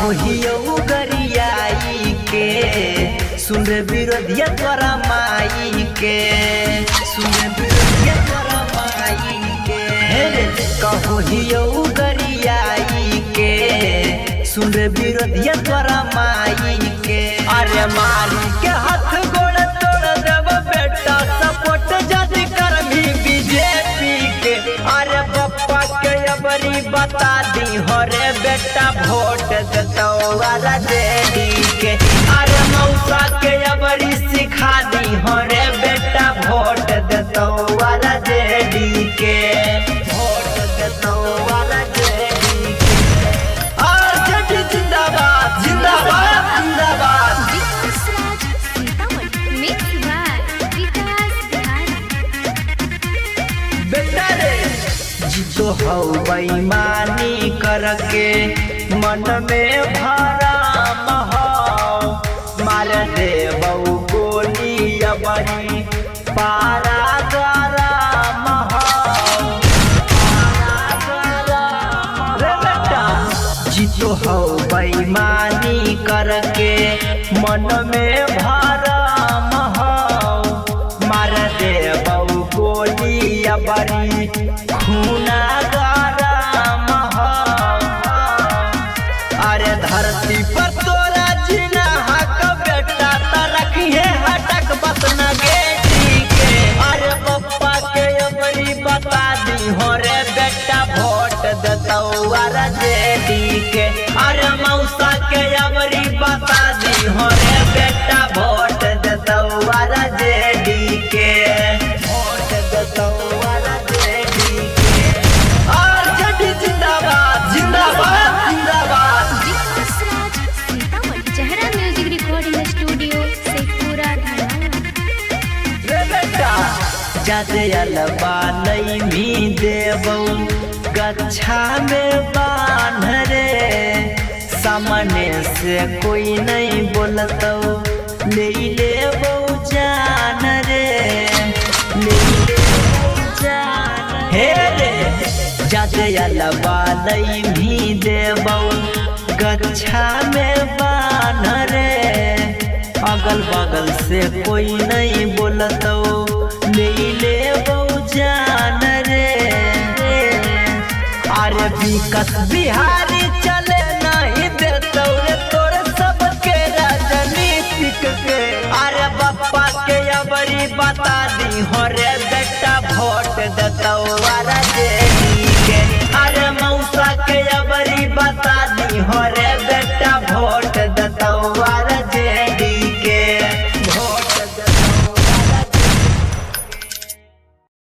कहो गरियाई के सुन विरोधिया तोरा माई के सुन विरोधिया तोरा माई के कहो गरियाई के सुन विरोधिया तोरा माई के अरे मारी के हाथ गोड़ तोड़ देव बेटा सपोर्ट जदि करमी बीजेपी के अरे बप्पा के अबरी बता दी हो रे बेटा वोट देतो वाला जेडी के अरे मौसा के अबरी सिखा दी हो रे बेटा वोट देतो वाला जेडी के वोट देतो वाला जेडी के और जेडी जिंदाबाद जिंदाबाद जिंदाबाद बेटा रे जितो हो बेईमानी करके मन में भरम हो मार देबौ गोली अबरी पारा गरम हो रे बेटा जितो हो बेईमानी करके मन में भरम हो मार देबौ गोली अबरी खूना गरम हो अरे धरती पर तोरा जीना हक बेटा तरखिए हटक बस न गेटी के अरे पप्पा के अबरी बता दी हो रे बेटा वोट देतो वाला जेडी के अरे मौसा के अबरी बता दी हो रे बेटा वोट देतो वाला जेडी के वोट देतो वाला जेडी के और जेडी जिंदाबाद जिंदाबाद जिंदाबाद चेहरा म्यूजिक रिकॉर्डिंग स्टूडियो शेखपुरा रे बेटा जाते अलबा नहीं मी देबौ गच्छा में बांध रे सामने से कोई नहीं बोलतो ले लेबौ जान रे ले लेबौ जान हे रे जाते अलबा नहीं भी देबौ गच्छा में बांध रे अगल बगल से कोई नहीं बोलतो ले लेबौ जान रे अरे विकास बिहारी चले नहीं देतो रे तोर सबके राजनीतिक के अरे बप्पा के अबरी बता दी हो रे बेटा वोट देतो वाला जे